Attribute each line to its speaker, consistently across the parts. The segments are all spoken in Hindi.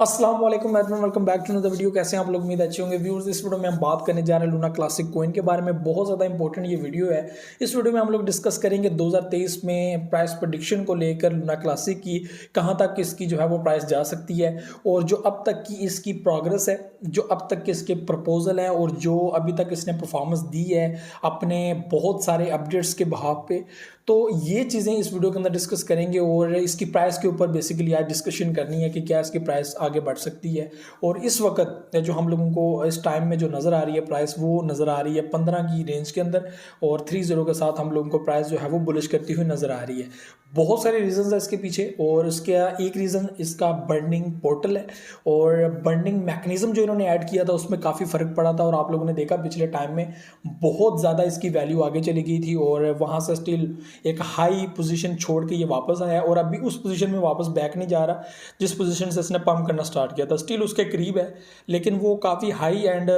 Speaker 1: अस्सलाम वालेकुम everyone, welcome back to another video. कैसे हैं आप लोग? उम्मीद अच्छे होंगे। व्यूअर्स, इस वीडियो में हम बात करने जा रहे हैं लूना क्लासिक कॉइन के बारे में। बहुत ज़्यादा इंपॉर्टेंट ये वीडियो है। इस वीडियो में हम लोग डिस्कस करेंगे 2023 में प्राइस प्रेडिक्शन को लेकर लूना क्लासिक की, कहाँ तक इसकी जो है वो प्राइस जा सकती है, और जो अब तक की इसकी प्रोग्रेस है, जो अब तक के इसके प्रपोजल हैं, और जो अभी तक इसने परफॉर्मेंस दी है अपने बहुत सारे अपडेट्स के बहाव पे। तो ये चीज़ें इस वीडियो के अंदर डिस्कस करेंगे और इसकी प्राइस के ऊपर बेसिकली आज डिस्कशन करनी है कि क्या इसकी प्राइस आगे बढ़ सकती है। और इस वक्त जो हम लोगों को इस टाइम में जो नज़र आ रही है प्राइस, वो नज़र आ रही है 15 की रेंज के अंदर, और 30 के साथ हम लोगों को प्राइस जो है वो बुलिश करती हुई नज़र आ रही है। बहुत सारे रीजंस है इसके पीछे, और इसका एक रीज़न इसका बर्निंग पोर्टल है, और बर्निंग मैकेनिज्म जो इन्होंने ऐड किया था उसमें काफ़ी फ़र्क पड़ा था। और आप लोगों ने देखा पिछले टाइम में बहुत ज़्यादा इसकी वैल्यू आगे चली गई थी, और वहाँ से स्टिल एक हाई पोजीशन छोड़ के ये वापस आया, और अभी उस पोजीशन में वापस बैक नहीं जा रहा जिस पोजीशन से इसने पंप करना स्टार्ट किया था। स्टिल उसके करीब है, लेकिन वो काफ़ी हाई एंड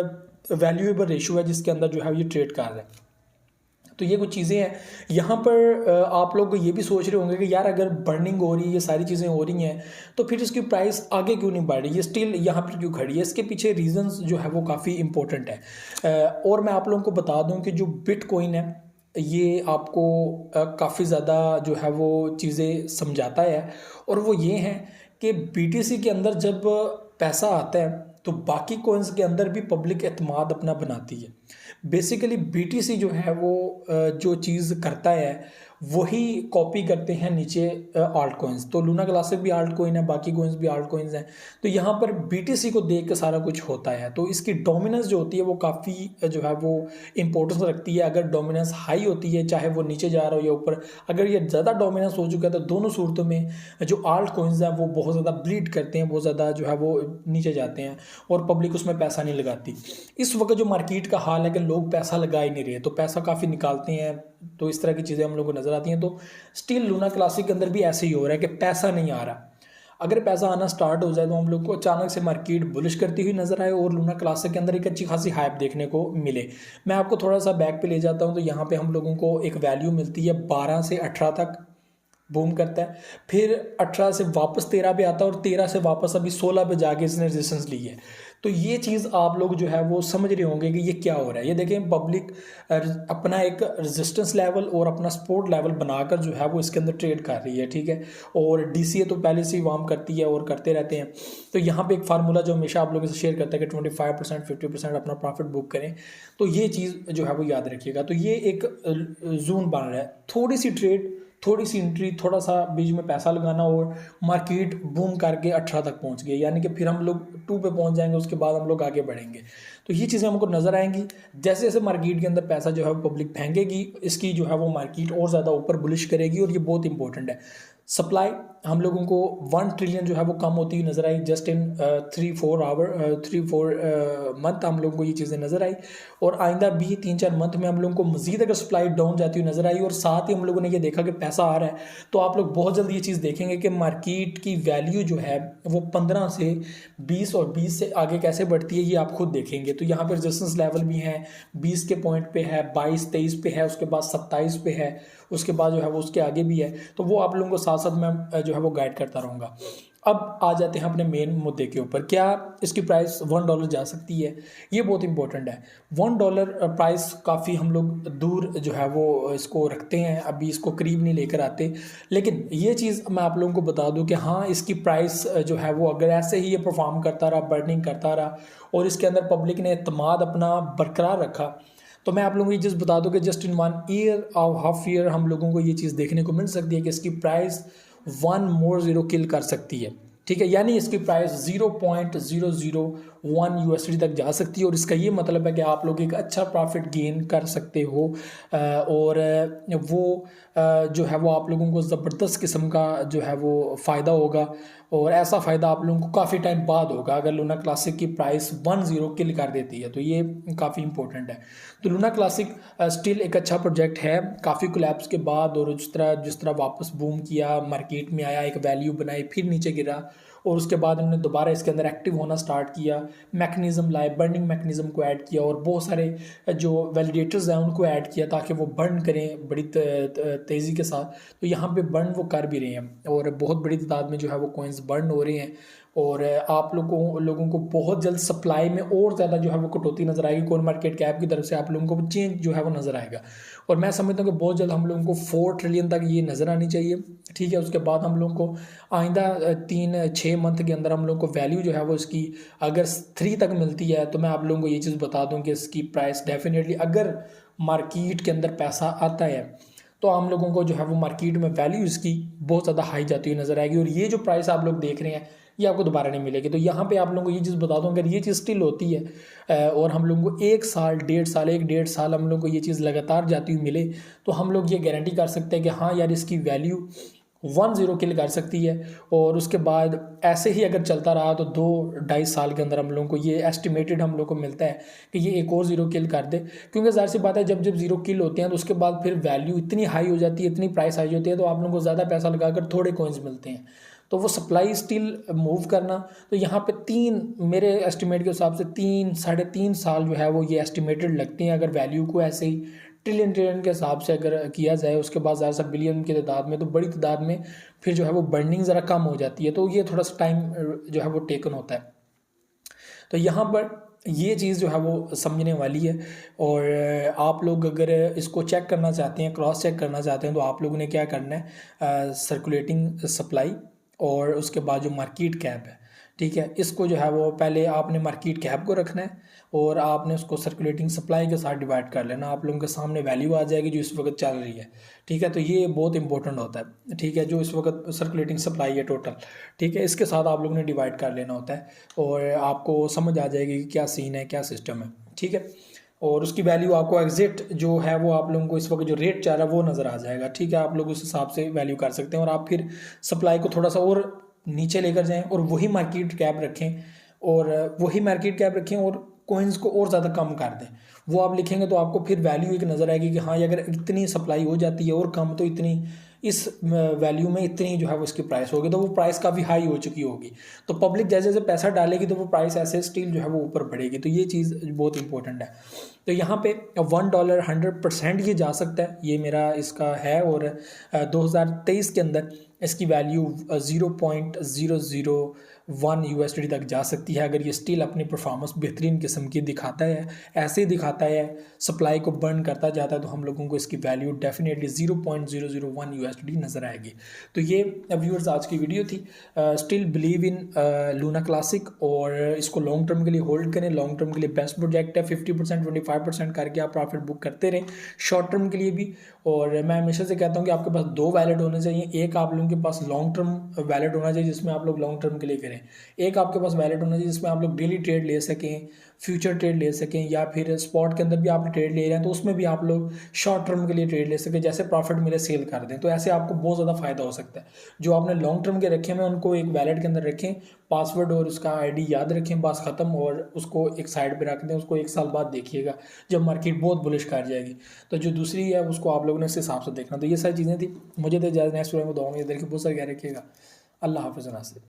Speaker 1: वैल्यूएबल रेशियो है जिसके अंदर जो है ये ट्रेड कर रहा है। तो ये कुछ चीज़ें हैं यहाँ पर। आप लोग ये भी सोच रहे होंगे कि यार अगर बर्निंग हो रही है, ये सारी चीज़ें हो रही हैं, तो फिर इसकी प्राइस आगे क्यों नहीं बढ़ रही है, स्टिल यहाँ पर क्यों खड़ी है? इसके पीछे रीजंस जो है वो काफ़ी इंपॉर्टेंट है। और मैं आप लोगों को बता दूं कि जो बिटकॉइन है ये आपको काफ़ी ज़्यादा जो है वो चीज़ें समझाता है, और वो ये हैं कि बीटीसी के अंदर जब पैसा आता है तो बाकी कॉइन्स के अंदर भी पब्लिक एतमाद अपना बनाती है। बेसिकली बीटीसी जो है वो जो चीज़ करता है वही कॉपी करते हैं नीचे आल्ट कॉइन्स। तो लूना क्लासिक भी आल्ट कॉइन है, बाकी कॉइन्स भी आल्ट कॉइन्स हैं। तो यहाँ पर बीटीसी को देख के सारा कुछ होता है, तो इसकी डोमिनेंस जो होती है वो काफ़ी जो है वो इंपॉर्टेंस रखती है। अगर डोमिनेंस हाई होती है, चाहे वो नीचे जा रहा हो या ऊपर, अगर ये ज़्यादा डोमिनेंस हो चुका है तो दोनों सूरतों में जो आल्ट कॉइन्स हैं वो बहुत ज़्यादा ब्लीड करते हैं, बहुत ज़्यादा जो है वो नीचे जाते हैं, और पब्लिक उसमें पैसा नहीं लगाती। इस वक्त जो मार्केट का हाल है कि लोग पैसा लगा ही नहीं रहे, तो पैसा काफ़ी निकालते हैं, तो इस तरह की चीज़ें हम लोग को नज़र आती हैं। तो स्टिल लूना क्लासिक के अंदर भी ऐसे ही हो रहा है कि पैसा नहीं आ रहा। अगर पैसा आना स्टार्ट हो जाए तो हम लोग को अचानक से मार्केट बुलिश करती हुई नजर आए, और लूना क्लासिक के अंदर एक अच्छी खासी हाइप देखने को मिले। मैं आपको थोड़ा सा बैक पे ले जाता हूं, तो यहाँ पे हम लोगों को एक वैल्यू मिलती है 12 से 18 तक बूम करता है, फिर 18 से वापस 13 पे आता है, और 13 से वापस अभी 16 पे जाके इसने रेजिस्टेंस ली है। तो ये चीज़ आप लोग जो है वो समझ रहे होंगे कि ये क्या हो रहा है। ये देखें, पब्लिक अपना एक रेजिस्टेंस लेवल और अपना सपोर्ट लेवल बनाकर जो है वो इसके अंदर ट्रेड कर रही है, ठीक है। और डीसीए तो पहले से ही वार्म करती है और करते रहते हैं। तो यहाँ पे एक फार्मूला जो हमेशा आप लोगों से शेयर करता है कि 25% 50% अपना प्रॉफिट बुक करें, तो ये चीज़ जो है वो याद रखिएगा। तो ये एक जोन बन रहा है, थोड़ी सी ट्रेड, थोड़ी सी एंट्री, थोड़ा सा बीच में पैसा लगाना, और मार्केट बूम करके 18 तक पहुंच गई, यानी कि फिर हम लोग 2 पे पहुंच जाएंगे, उसके बाद हम लोग आगे बढ़ेंगे। तो ये चीज़ें हमको नज़र आएंगी जैसे जैसे मार्केट के अंदर पैसा जो है वो पब्लिक फेंकेगी, इसकी जो है वो मार्केट और ज़्यादा ऊपर बुलिश करेगी। और ये बहुत इंपॉर्टेंट है। सप्लाई हम लोगों को 1 ट्रिलियन जो है वो कम होती हुई नजर आई जस्ट इन 3-4 मंथ हम लोगों को ये चीज़ें नजर आई, और आइंदा भी 3-4 मंथ में हम लोगों को मजीद अगर सप्लाई डाउन जाती हुई नजर आई, और साथ ही हम लोगों ने ये देखा कि पैसा आ रहा है, तो आप लोग बहुत जल्दी ये चीज़ देखेंगे कि मार्केट की वैल्यू जो है वो 15 से 20 और 20 से आगे कैसे बढ़ती है, ये आप खुद देखेंगे। तो यहाँ पर रेजिस्टेंस लेवल भी है, 20 के पॉइंट पे है, 22-23 पे है, उसके बाद 27 पे है, उसके बाद जो है वो उसके आगे भी है। तो वो आप लोगों को साथ साथ मैं जो है वो गाइड करता रहूँगा। अब आ जाते हैं अपने मेन मुद्दे के ऊपर, क्या इसकी प्राइस $1 जा सकती है? ये बहुत इंपॉर्टेंट है। $1 प्राइस काफ़ी हम लोग दूर जो है वो इसको रखते हैं, अभी इसको करीब नहीं लेकर आते। लेकिन ये चीज़ मैं आप लोगों को बता दूं कि हाँ, इसकी प्राइस जो है वो अगर ऐसे ही ये परफॉर्म करता रहा, बर्निंग करता रहा, और इसके अंदर पब्लिक ने एतमाद अपना बरकरार रखा, तो मैं आप लोगों को ये चीज़ बता दूं कि जस्ट इन 1 ईयर और हाफ ईयर हम लोगों को ये चीज़ देखने को मिल सकती है कि इसकी प्राइस 1 मोर ज़ीरो किल कर सकती है, ठीक है। यानी इसकी प्राइस 0.001 यूएसडी तक जा सकती है, और इसका ये मतलब है कि आप लोग एक अच्छा प्रॉफिट गेन कर सकते हो, और वो जो है वो आप लोगों को ज़बरदस्त किस्म का जो है वो फ़ायदा होगा, और ऐसा फ़ायदा आप लोगों को काफ़ी टाइम बाद होगा अगर लूना क्लासिक की प्राइस 10 किल कर देती है। तो ये काफ़ी इंपॉर्टेंट है। तो लूना क्लासिक स्टिल एक अच्छा प्रोजेक्ट है, काफ़ी कोलैप्स के बाद, और जिस तरह वापस बूम किया, मार्केट में आया, एक वैल्यू बनाई, फिर नीचे गिरा, और उसके बाद हमने दोबारा इसके अंदर एक्टिव होना स्टार्ट किया, मैकेनिज्म लाए, बर्निंग मैकेनिज्म को ऐड किया, और बहुत सारे जो वैलिडेटर्स हैं उनको ऐड किया ताकि वो बर्न करें बड़ी तेज़ी के साथ। तो यहाँ पे बर्न वो कर भी रहे हैं, और बहुत बड़ी तादाद में जो है वो कॉइन्स बर्न हो रहे हैं, और आप लोगों को बहुत जल्द सप्लाई में और ज़्यादा जो है वो कटौती नज़र आएगी। कोइन मार्केट कैप की तरफ से आप लोगों को चेंज जो है वो नज़र आएगा, और मैं समझता हूँ कि बहुत जल्द हम लोगों को 4 ट्रिलियन तक ये नज़र आनी चाहिए। ठीक है, उसके बाद हम लोगों को आइंदा 3-6 मंथ के अंदर हम लोगों को वैल्यू जो है वो इसकी अगर 3 तक मिलती है तो मैं आप लोगों को ये चीज़ बता दूँ कि इसकी प्राइस डेफिनेटली, अगर मार्केट के अंदर पैसा आता है तो हम लोगों को जो है वो मार्केट में वैल्यू इसकी बहुत ज़्यादा हाई जाती हुई नज़र आएगी, और ये जो प्राइस आप लोग देख रहे हैं ये आपको दोबारा नहीं मिलेगी। तो यहाँ पे आप लोगों को ये चीज़ बता दूँ, अगर ये चीज़ स्टिल होती है और हम लोगों को 1 साल 1.5 साल हम लोगों को ये चीज़ लगातार जाती हुई मिले, तो हम लोग ये गारंटी कर सकते हैं कि हाँ यार इसकी वैल्यू 1-0 किल कर सकती है। और उसके बाद ऐसे ही अगर चलता रहा तो 2-2.5 साल के अंदर हम लोगों को ये एस्टिमेटेड हम लोग को मिलता है कि ये एक और 0 किल कर दे, क्योंकि ज़ाहिर सी बात है जब 0 किल होते हैं तो उसके बाद फिर वैल्यू इतनी हाई हो जाती है, इतनी प्राइस हाई होती है, तो आप लोगों को ज़्यादा पैसा लगाकर थोड़े कॉइन्स मिलते हैं। तो वो सप्लाई स्टिल मूव करना, तो यहाँ पे 3 मेरे एस्टिमेट के हिसाब से 3-3.5 साल जो है वो ये एस्टिमेटेड लगते हैं, अगर वैल्यू को ऐसे ही ट्रिलियन के हिसाब से अगर किया जाए। उसके बाद ज़्यादा सा बिलियन की तादाद में, तो बड़ी तादाद में फिर जो है वो बर्निंग ज़रा कम हो जाती है, तो ये थोड़ा सा टाइम जो है वो टेकन होता है। तो यहाँ पर ये चीज़ जो है वो समझने वाली है, और आप लोग अगर इसको चेक करना चाहते हैं, क्रॉस चेक करना चाहते हैं, तो आप लोगों ने क्या करना है, सर्कुलेटिंग सप्लाई और उसके बाद जो मार्केट कैप है, ठीक है, इसको जो है वो पहले आपने मार्केट कैप को रखना है और आपने उसको सर्कुलेटिंग सप्लाई के साथ डिवाइड कर लेना। आप लोगों के सामने वैल्यू आ जाएगी जो इस वक्त चल रही है। ठीक है, तो ये बहुत इंपॉर्टेंट होता है। ठीक है, जो इस वक्त सर्कुलेटिंग सप्लाई है टोटल, ठीक है, इसके साथ आप लोगों ने डिवाइड कर लेना होता है और आपको समझ आ जाएगी कि क्या सीन है, क्या सिस्टम है। ठीक है, और उसकी वैल्यू आपको एग्जिट जो है वो आप लोगों को इस वक्त जो रेट चाह रहा है वो नज़र आ जाएगा। ठीक है, आप लोग उस हिसाब से वैल्यू कर सकते हैं, और आप फिर सप्लाई को थोड़ा सा और नीचे लेकर जाएं और वही मार्केट कैप रखें, और कॉइन्स को और ज़्यादा कम कर दें। वो आप लिखेंगे तो आपको फिर वैल्यू एक नज़र आएगी कि हाँ अगर इतनी सप्लाई हो जाती है और कम, तो इतनी इस वैल्यू में इतनी जो है वो इसकी प्राइस होगी, तो वो प्राइस काफ़ी हाई हो चुकी होगी। तो पब्लिक जैसे जैसे पैसा डालेगी तो वो प्राइस ऐसे स्टिल जो है वो ऊपर बढ़ेगी। तो ये चीज़ बहुत इंपॉर्टेंट है। तो यहाँ पे $1 100% ये जा सकता है, ये मेरा इसका है, और 2023 के अंदर इसकी वैल्यू 0.001 USD तक जा सकती है, अगर ये स्टिल अपनी परफॉर्मेंस बेहतरीन किस्म की दिखाता है, ऐसे ही दिखाता है, सप्लाई को बर्न करता जाता है, तो हम लोगों को इसकी वैल्यू डेफिनेटली 0.001 USD नज़र आएगी। तो ये व्यूअर्स आज की वीडियो थी। Still believe in Luna classic, और इसको लॉन्ग टर्म के लिए होल्ड करें। लॉन्ग टर्म के लिए बेस्ट प्रोजेक्ट है, 50% 25% करके आप प्रॉफिट बुक करते रहें शॉर्ट टर्म के लिए भी। और मैं हमेशा से कहता हूँ कि आपके पास 2 वैलेट होने चाहिए। एक आप लोगों के पास लॉन्ग टर्म वैलेट होना चाहिए जिसमें आप लोग लॉन्ग टर्म के लिए करें, एक आपके पास वैलेट होना चाहिए जिसमें आप लोग डेली ट्रेड ले सकें, फ्यूचर ट्रेड ले सकें, या फिर स्पॉट के अंदर भी आप ट्रेड ले रहे हैं तो उसमें भी आप लोग शॉर्ट टर्म के लिए ट्रेड ले सकें, जैसे प्रॉफिट मिले सेल कर दें। तो ऐसे आपको बहुत ज़्यादा फायदा हो सकता है। जो आपने लॉन्ग टर्म के रखे हैं उनको एक वैलेट के अंदर रखें, पासवर्ड और उसका ID याद रखें, बस ख़त्म, और उसको एक साइड पे रख दें। उसको 1 साल बाद देखिएगा जब मार्केट बहुत बुलिश कर जाएगी। तो जो दूसरी है उसको आप लोगों ने इस हिसाब से देखना। तो ये सारी चीज़ें थी। मुझे तो इजाज़त, नेक्स्ट वीडियो में दुआ में इधर की बहुत सारी कह रखिएगा। अल्लाह हाफ़िज़।